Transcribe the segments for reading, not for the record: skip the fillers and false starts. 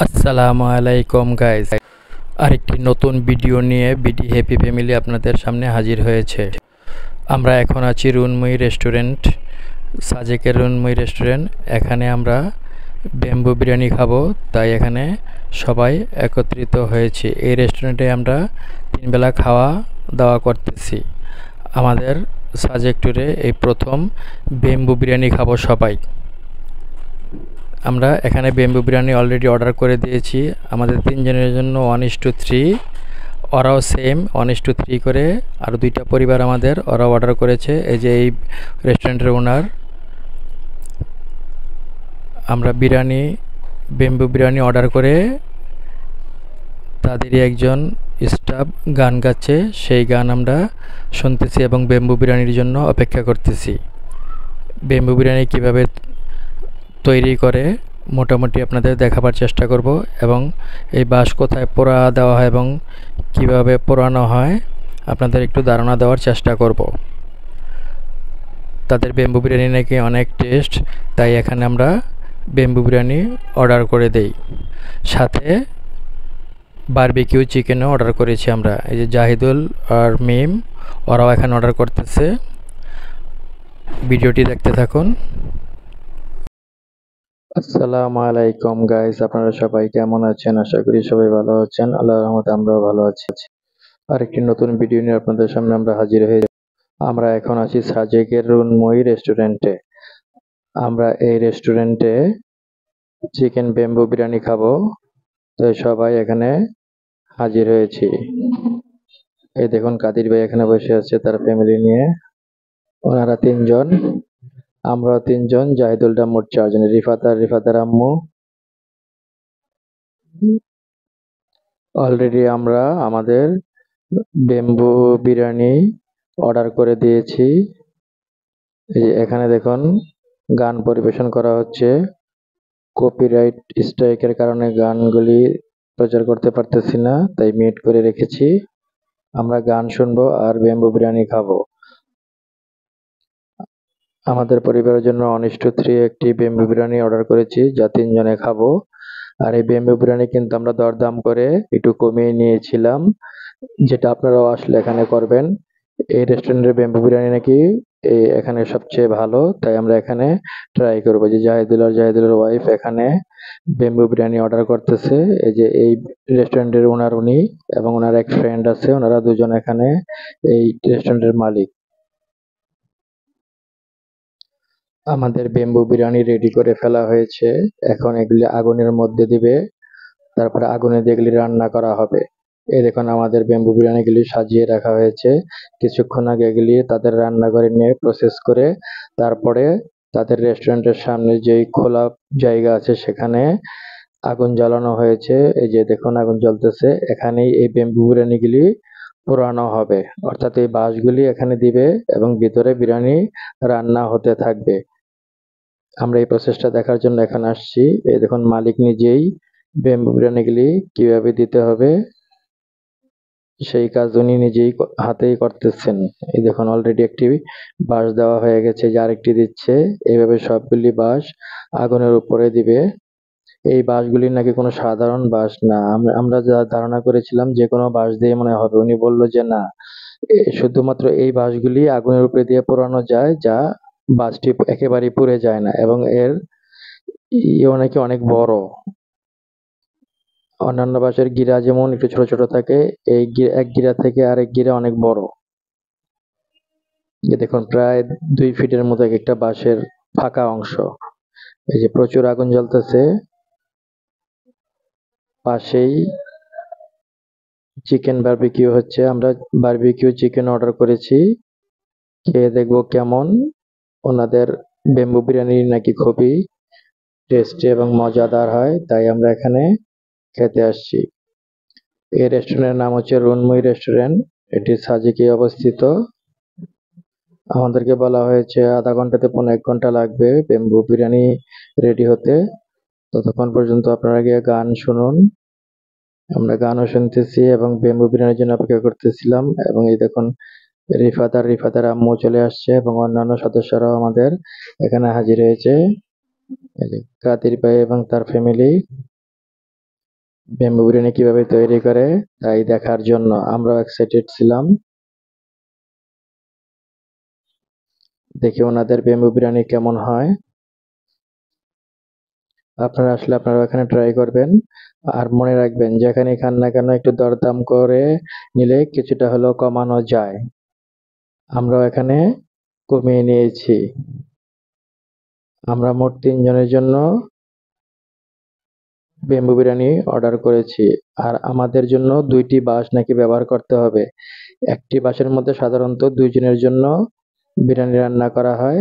আসসালামু আলাইকুম গাইস, আরেকটি নতুন ভিডিও নিয়ে বিডি হ্যাপি ফ্যামিলি আপনাদের সামনে হাজির হয়েছে। আমরা এখন আছি রুনময়ী রেস্টুরেন্ট, সাজেকের রুনময়ী রেস্টুরেন্ট। এখানে আমরা ব্যাম্বু বিরিয়ানি খাবো, তাই এখানে সবাই একত্রিত হয়েছি। এই রেস্টুরেন্টে আমরা 3 বেলা খাওয়া দাওয়া করতেছি। আমাদের সাজেক ট্যুরে এই প্রথম ব্যাম্বু বিরিয়ানি খাবো সবাই। আমরা এখানে ব্যাম্বু বিরিয়ানি অলরেডি অর্ডার করে দিয়েছি আমাদের 3 জনের জন্য 1:3। ওরাও সেম 1:3 করে আরও 2টা পরিবার ওরাও অর্ডার করেছে। এই যে এই রেস্টুরেন্টের ওনার। আমরা ব্যাম্বু বিরিয়ানি অর্ডার করে তাদেরই একজন স্টাফ গান গাচ্ছে, সেই গান আমরা শুনতেছি এবং ব্যাম্বু বিরিয়ানির জন্য অপেক্ষা করতেছি। ব্যাম্বু বিরিয়ানি কীভাবে তৈরি করে মোটামুটি আপনাদের দেখাবার চেষ্টা করব, এবং এই বাঁশ কোথায় পোড়া দেওয়া হয় এবং কিভাবে পোড়ানো হয় আপনাদের একটু ধারণা দেওয়ার চেষ্টা করব। তাদের ব্যাম্বু বিরিয়ানি নাকি অনেক টেস্ট, তাই এখানে আমরা ব্যাম্বু বিরিয়ানি অর্ডার করে দেই। সাথে বারবিকিউ চিকেনও অর্ডার করেছি আমরা। এই যে জাহিদুল আর মিম ওরাও এখানে অর্ডার করতেছে। ভিডিওটি দেখতে থাকুন। আসসালামু আলাইকুম গাইস, আপনারা সবাই কেমন আছেন? আশা করি সবাই ভালো আছেন। আল্লাহর রহমতে আমরাও ভালো আছি। আরেকটি নতুন ভিডিও নিয়ে আপনাদের সামনে আমরা হাজির হয়েছি। আমরা এখন আছি সাজেকের রুনময়ী রেস্টুরেন্টে। আমরা এই রেস্টুরেন্টে চিকেন ব্যাম্বু বিরিয়ানি খাবো, তো সবাই এখানে হাজির হয়েছি। এই দেখুন কাদির ভাই এখানে বসে আছে তার ফ্যামিলি নিয়ে। ওনারা 3 জন, আমরা 3 জন, জাহিদুলটা মোট 4 জন, রিফাতার আম্মু। অলরেডি আমরা আমাদের ব্যাম্বু বিরিয়ানি অর্ডার করে দিয়েছি। এই যে এখানে দেখুন গান পরিবেশন করা হচ্ছে। কপিরাইট স্ট্রাইকের কারণে গানগুলি প্রচার করতে পারতেছি না, তাই মিউট করে রেখেছি। আমরা গান শুনবো আর ব্যাম্বু বিরিয়ানি খাবো। আমাদের পরিবারের জন্য 1:3 একটি ব্যাম্বু বিরিয়ানি অর্ডার করেছি, যা 3 জনে খাবো। আর এই ব্যাম্বু বিরিয়ানি কিন্তু আমরা দরদাম করে একটু কমিয়ে নিয়েছিলাম, যেটা আপনারাও আসলে এখানে করবেন। এই রেস্টুরেন্টের ব্যাম্বু বিরিয়ানি নাকি এখানে সবচেয়ে ভালো, তাই আমরা এখানে ট্রাই করবো। যে জাহিদুলের ওয়াইফ এখানে ব্যাম্বু বিরিয়ানি অর্ডার করতেছে। এই যে এই রেস্টুরেন্টের ওনার উনি এবং ওনার এক ফ্রেন্ড আছে, ওনারা দুজন এখানে এই রেস্টুরেন্টের মালিক। আমাদের ব্যাম্বু বিরিয়ানি রেডি করে ফেলা হয়েছে। এখন এগুলি আগুনের মধ্যে দিবে, তারপরে আগুনে দিয়ে এগুলি রান্না করা হবে। এই দেখুন আমাদের ব্যাম্বু বিরিয়ানিগুলি সাজিয়ে রাখা হয়েছে। কিছুক্ষণ আগে এগুলি তাদের রান্নাঘরে নিয়ে প্রসেস করে তারপরে তাদের রেস্টুরেন্টের সামনে যেই খোলা জায়গা আছে সেখানে আগুন জ্বালানো হয়েছে। এই যে দেখুন আগুন জ্বলতেছে। এখানেই এই ব্যাম্বু বিরিয়ানিগুলি পোড়ানো হবে, অর্থাৎ এই বাঁশগুলি এখানে দিবে এবং ভিতরে বিরিয়ানি রান্না হতে থাকবে। আমরা এই প্রসেসটা দেখার জন্য এখানে আসছি। এই দেখুন মালিক নিজেই ব্যাম্বু বিরিয়ানিগুলি কিভাবে দিতে হবে সেই কাজ উনি নিজেই হাতেই করতেছেন। এই দেখুন অলরেডি একটি বাঁশ দেওয়া হয়ে গেছে, যে আরেকটি দিচ্ছে। এইভাবে সবগুলি বাঁশ আগুনের উপরে দিবে। এই বাঁশগুলি নাকি কোনো সাধারণ বাঁশ না। আমরা যা ধারণা করেছিলাম যে কোনো বাঁশ দিয়ে মনে হবে, উনি বলল যে না, শুধুমাত্র এই বাঁশগুলি আগুনের উপরে দিয়ে পোড়ানো যায়, যা বাঁশটি একেবারেই পুড়ে যায় না, এবং এর ইও নাকি অনেক বড়। অন্যান্য বাঁশের গিরা যেমন একটু ছোট ছোট থাকে, এই এক গিরা থেকে আরেক গিরা অনেক বড়। এই দেখুন প্রায় 2 ফিটের মতো একটা বাঁশের ফাঁকা অংশ। এই যে প্রচুর আগুন জ্বলতেছে। পাশেই চিকেন বারবিকিউ হচ্ছে। আমরা বারবিকিউ চিকেন অর্ডার করেছি, খেয়ে দেখবো কেমন। ওনাদের ব্যাম্বু বিরিয়ানি নাকি খুবই টেস্টি এবং মজাদার হয়, তাই আমরা এখানে খেতে আসছি। এই রেস্টুরেন্টের নাম হচ্ছে রুনময়ী রেস্টুরেন্ট। এটি সাজেকে অবস্থিত। আমাদেরকে বলা হয়েছে আধা ঘন্টা থেকে 1 ঘন্টা লাগবে ব্যাম্বু বিরিয়ানি রেডি হতে। ততক্ষণ পর্যন্ত আপনারা গিয়ে গান শুনুন। আমরা গানও শুনতেছি এবং ব্যাম্বু বিরিয়ানির জন্য অপেক্ষা করতেছিলাম। এবং এই দেখুন রিফাতার আম্মু চলে আসছে এবং অন্যান্য সদস্যরাও আমাদের এখানে হাজির হয়েছে। এই যে কাদির ভাই এবং তার ফ্যামিলি। বেম্বু বিরিয়ানি কিভাবে তৈরি করে তাই দেখার জন্য আমরাও এক্সাইটেড ছিলাম। দেখি ওনাদের বেম্বু বিরিয়ানি কেমন হয়। আপনারা আসলে আপনারা এখানে ট্রাই করবেন। আর মনে রাখবেন যেখানে খান না কেন একটু দরদাম করে নিলে কিছুটা হলেও কমানো যায়। আমরাও এখানে কমিয়ে নিয়েছি। আমরা মোট 3 জনের জন্য বেম্বু বিরিয়ানি অর্ডার করেছি। আর আমাদের জন্য 2টি বাঁশ নাকি ব্যবহার করতে হবে। একটি বাঁশের মধ্যে সাধারণত 2 জনের জন্য বিরিয়ানি রান্না করা হয়।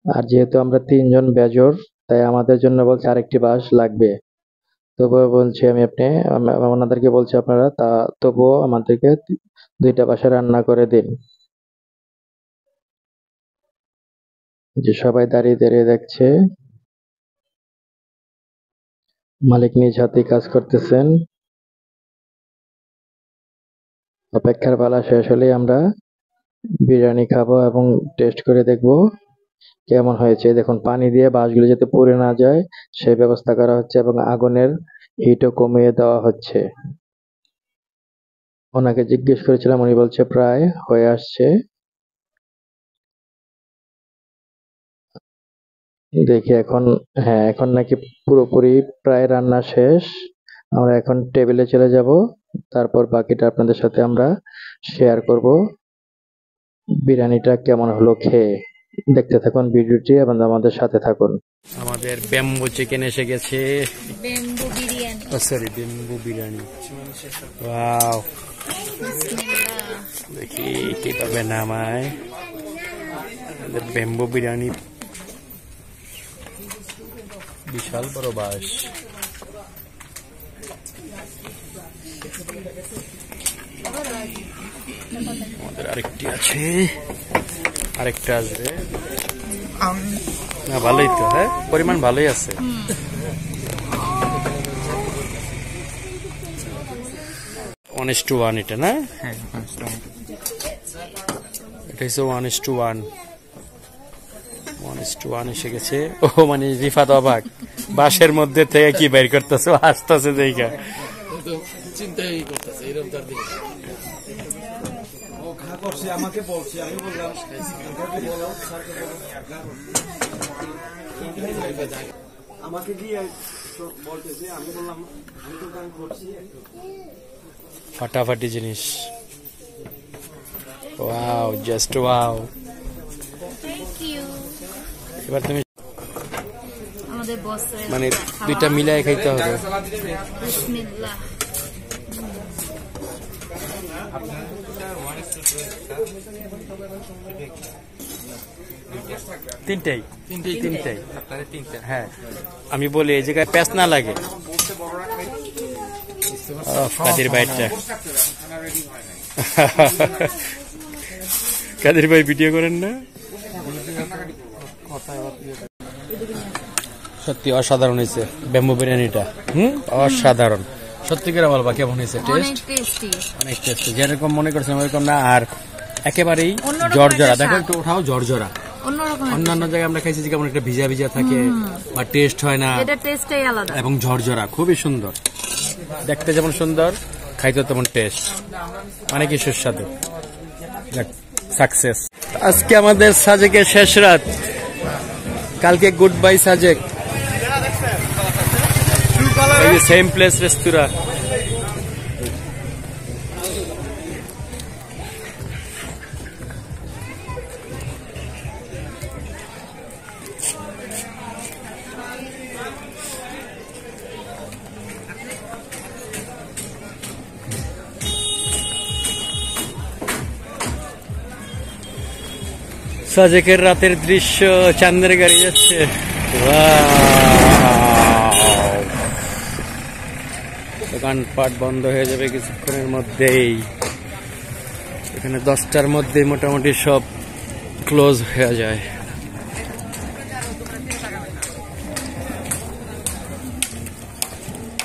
আর যেহেতু আমরা 3 জন বেজোড় তাই আমাদের জন্য বলছে আরেকটি বাঁশ লাগবে। তবুও বলছি ওনাদেরকে বলছি আপনারা তবুও আমাদেরকে 2টা বাঁশে রান্না করে দিন। যে সবাই দাঁড়িয়ে দাঁড়িয়ে দেখছে। মালিক নিজ হাতেই কাজ করতেছেন। অপেক্ষার পালা শেষ হলেই আমরা বিরিয়ানি খাবো এবং টেস্ট করে দেখবো কেমন হয়েছে। দেখুন পানি দিয়ে বাঁশগুলো যাতে পুড়ে না যায় সেই ব্যবস্থা করা হচ্ছে এবং আগুনের হিটও কমিয়ে দেওয়া হচ্ছে। ওনাকে জিজ্ঞেস করেছিলাম, উনি বলছে প্রায় হয়ে আসছে। দেখি এখন, হ্যাঁ এখন নাকি পুরোপুরি প্রায় রান্না শেষ। আমরা এখন টেবিলে চলে যাব, তারপর বাকিটা আপনাদের সাথে আমরা শেয়ার করব বিরিয়ানিটা কেমন হলো খেয়ে। দেখতে থাকুন ভিডিওটি এবং আমাদের সাথে থাকুন। আমাদের বেম্বু চিকেন এসে গেছে। Bamboo biryani. Sorry bamboo biryani. Wow, বিসমিল্লাহ। দেখি কিভাবে নামায় আমাদের বেম্বু বিরিয়ানি। বিশাল বড় বাঁশ। আমাদের আরেকটি আছে, আরেকটা আসবে। না ভালোই তো, হ্যাঁ পরিমাণ ভালোই আছে। 1:1 এটা না? হ্যাঁ, এটা হচ্ছে 1:1। 1:1 এসে গেছে। ও মানে রিফাত অবাক, বাঁশের মধ্যে থেকে কি বের করতেছে, আসতেছে দেখা চিন্তাই করতেছে এরকম তার দিকে ও খা করছে আমাকে বলছে, আমি বললাম আমাকে দিয়ে বলতেছে, আমি বললাম আমি তো গান করছি। ফাটাফাটি জিনিস। Wow, just wow. Thank you. এবার তুমি আমাদের বসের মানে দুইটা মিলাই খাইতে হবে। বিসমিল্লাহ। তিনটাই। হ্যাঁ আমি বলি এই জায়গায় প্যাঁচ না লাগে। কাদের ভাইটা কাদের ভাই ভিডিও করেন না? সত্যি অসাধারণ হয়েছে বেম্বু বিরিয়ানিটা। অসাধারণ সত্যি করে বলবা কেমন হয়েছে? অনেক টেস্টি, অনেক টেস্টি। যেরকম মনে করছিলাম ওইরকম না, আর একেবারেই জর্জরা। দেখো একটু ওঠাও, জর্জরা। অন্যান্য জায়গায় আমরা খাইছি কেমন একটা ভিজা ভিজা থাকে বা টেস্ট হয় না, এটা টেস্টই আলাদা এবং ঝরঝরা খুবই সুন্দর। দেখতে যেমন সুন্দর খাইতে তেমন টেস্ট, মানে কি সুস্বাদু। সাকসেস। আজকে আমাদের সাজেকের শেষ রাত, কালকে good bye Sajek. Same place restaurant. সাজেকের রাতের দৃশ্য, চাঁদের গাড়ি যাচ্ছে। দোকানপাট বন্ধ হয়ে যাবে কিছুক্ষণের মধ্যেই। এখানে 10টার মধ্যেই মোটামুটি সব ক্লোজ হয়ে যায়।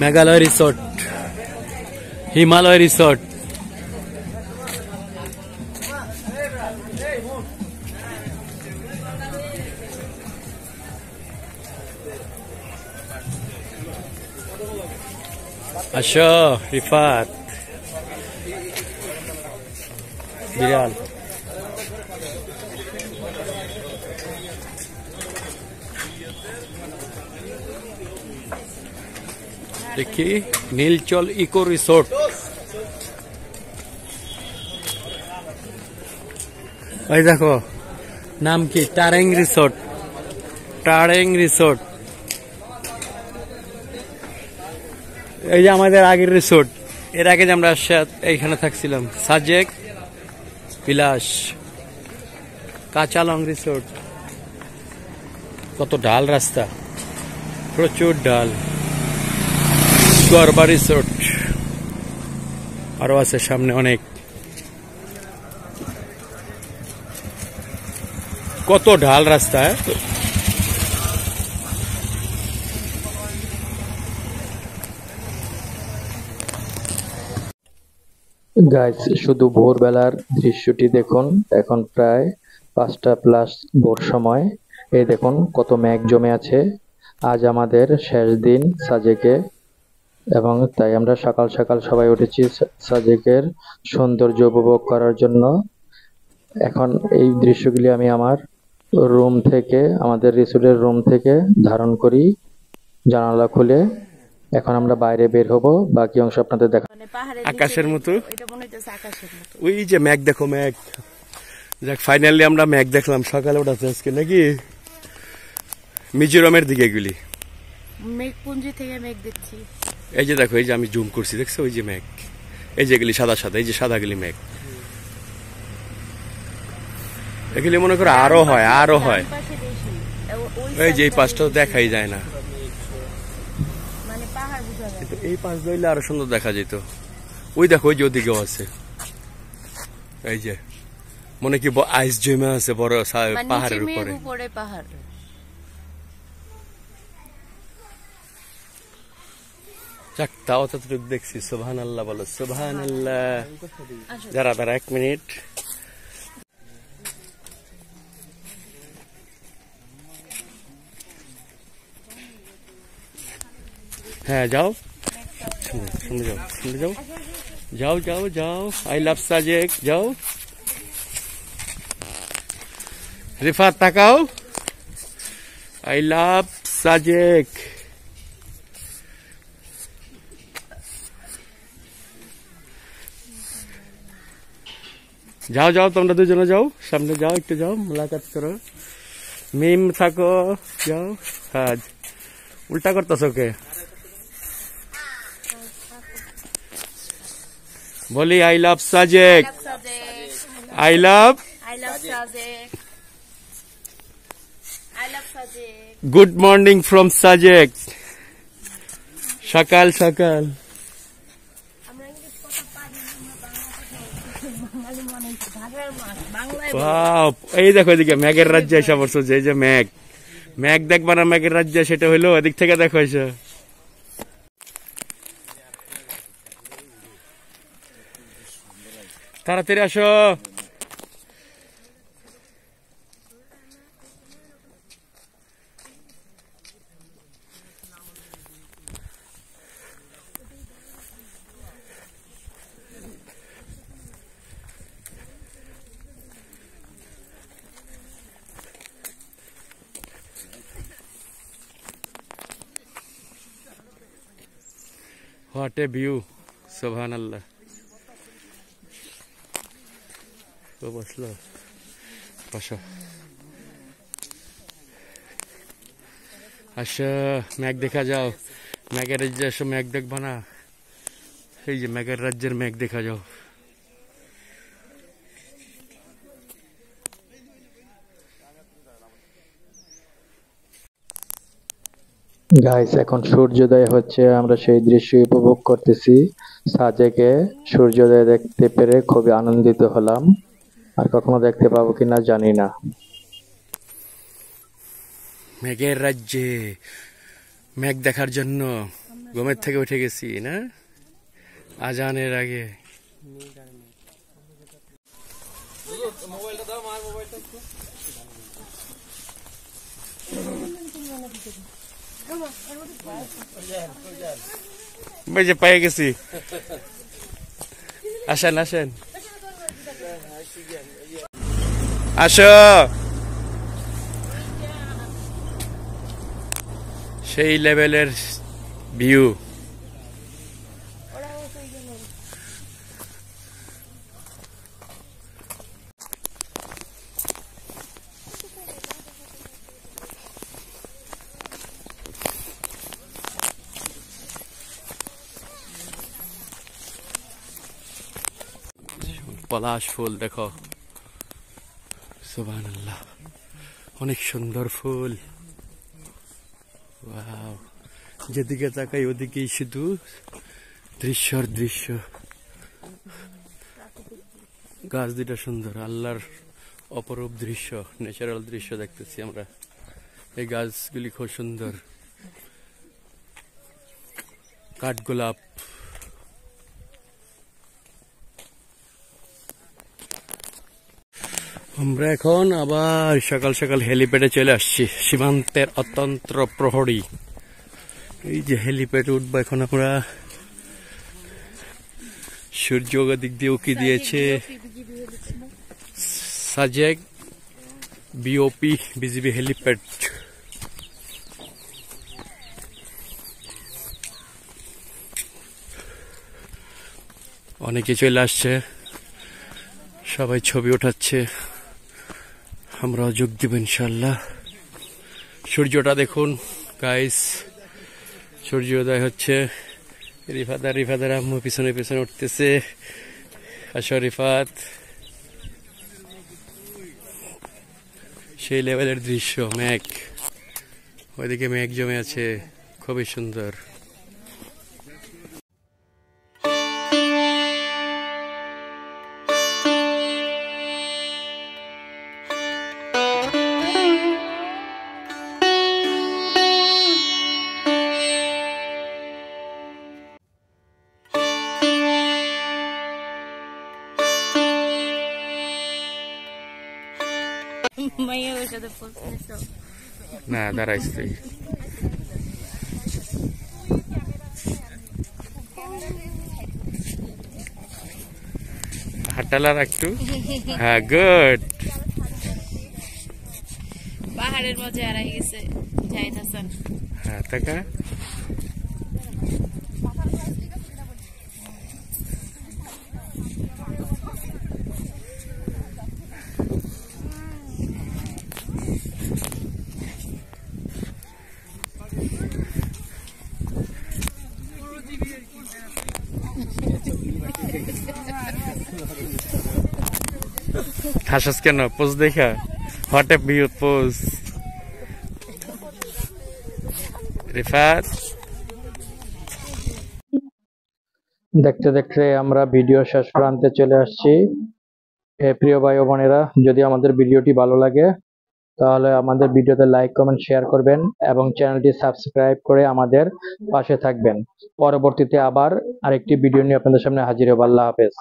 Meghalaya resort, Himalaya resort. আসো রিফাত বিড়াল দেখি নীলচল ইকো রিসোর্ট ওই দেখো নাম কি টারেং রিসোর্ট এই যে আমাদের আগের রিসোর্ট এর আগে যে আমরা এইখানে থাকছিলাম সাজেক বিলাস কাঁচালং রিসোর্ট কত ঢাল রাস্তা প্রচুর ঢাল গরবা রিসোর্ট আরো আছে সামনে অনেক কত ঢাল রাস্তা গাইস শুধু ভোরবেলার দৃশ্যটি দেখুন। এখন প্রায় 5টা+ ভোর সময়। এই দেখুন কত মেঘ জমে আছে। আজ আমাদের শেষ দিন সাজেকে, এবং তাই আমরা সকাল সকাল সবাই উঠেছি সাজেকের সৌন্দর্য উপভোগ করার জন্য। এখন এই দৃশ্যগুলি আমি আমার রুম থেকে, আমাদের রিসোর্টের রুম থেকে ধারণ করি জানালা খুলে। এখন আমরা বাইরে বের হব, বাকি অংশ আপনাদের দেখা। আকাশের মতো ওই যে মেঘ দেখো মেঘ দেখ ফাইনালি আমরা মেঘ দেখলাম সকালে ওঠাতে আজকে নাকি মিজোরামের দিকে গুলি মেঘপুঞ্জি থেকে মেঘ দেখছি। এই যে দেখো এই যে আমি জুম করছি দেখছো ওই যে মেঘ এই যে গুলি সাদা সাদা এই যে সাদা গুলি মেঘ এগুলি মনে করো আরো হয় এই যে এই পাশটা দেখাই যায় না এই পাশ ধরলে আরো সুন্দর দেখা যেত। ওই দেখো ওই যে ওদিকেও আছে এই যে মনে কি আইস জমে আছে বড় পাহাড়ের উপরে যাক তাও ততটুকু দেখছি। সুবহানাল্লাহ বলো সুবহানাল্লাহ। যারা 1 মিনিট হ্যাঁ যাও শুনে যাও আই লাভ সাজেক যাও রিফাত তাকাও আই লাভ সাজেক যাও তোমরা দুজনে যাও সামনে যাও একটু যাও মুলাকাত করো মিম থাকো যাও হ্যাঁ উল্টা করতেছ কে বলি I love Sajek I love good morning from Sajek সকাল সকাল এই দেখো এদিকে মেঘের রাজ্যে এসে পড়ছো যে এই যে মেঘ দেখবা না মেঘের রাজ্যে সেটা হইলো এদিক থেকে দেখো এসে তাড়াতাড়ি আসো What a view, Subhanallah. তো বসলো বসো আচ্ছা মেঘ দেখা যাও মেঘের রাজ্যে এসো মেঘ দেখবা না এই যে মেঘের রাজ্যের মেঘ দেখা যাও গাইস এখন সূর্যোদয় হচ্ছে, আমরা সেই দৃশ্য উপভোগ করতেছি। সাজেকে সূর্যোদয় দেখতে পেরে খুবই আনন্দিত হলাম, আর কখনো দেখতে পাবো কিনা জানি না। মেঘের রাজ্যে মেঘ দেখার জন্য ঘুমের থেকে উঠে গেছি না আজানের আগে। মোবাইলটা দাও মার মোবাইলটা একটু এই যে পেয়ে গেছি। আসেন আসেন, আসো। সেই লেভেলের ভিউ। পলাশ ফুল দেখো, সুবহানাল্লাহ, অনেক সুন্দর ফুল। ওয়াও, যেদিকে তাকাই ওদিকেই শুধু দৃশ্যর দৃশ্য। গাছ দুটা সুন্দর, আল্লাহর অপরূপ দৃশ্য, ন্যাচারাল দৃশ্য দেখতেছি আমরা। এই গাছগুলি খুব সুন্দর, কাঠগোলাপ। আমরা এখন আবার সকাল সকাল হেলিপ্যাডে চলে আসছি, সীমান্তের অতন্ত্র প্রহরী। এই যে হেলিপ্যাড উঠবো এখন আমরা। সূর্য দিক দিয়ে উকি দিয়েছে। Sajek BOP BGB helipad. অনেকে চলে আসছে, সবাই ছবি ওঠাচ্ছে, আমরাও যোগ দিব ইনশাল্লাহ। সূর্যটা দেখুন গাইস, সূর্যোদয় হচ্ছে। রিফাদার আম্মু পিছনে পিছনে উঠতেছে। আসো রিফাত। সেই লেভেলের দৃশ্য, মেঘ, ওইদিকে মেঘ জমে আছে, খুবই সুন্দর। মাইয়া ওর সাথে বলতেছো না দাঁড়াইস তুই। হাঁটালার একটু, হ্যাঁ গুড। পাহাড়ের মধ্যে হারাই গেছে জাহিদ হাসান। হ্যাঁ টাকা হাসাস কেন? পোজ দেখা, what a beau pose. Rifat দেখতে দেখতে আমরা ভিডিও শেষ প্রান্তে চলে আসছি। প্রিয় ভাই ও বোনেরা, যদি আমাদের ভিডিওটি ভালো লাগে তাহলে আমাদের ভিডিওতে লাইক কমেন্ট শেয়ার করবেন এবং চ্যানেলটি সাবস্ক্রাইব করে আমাদের পাশে থাকবেন। পরবর্তীতে আবার আরেকটি ভিডিও নিয়ে আপনাদের সামনে হাজির হব। আল্লাহ হাফেজ।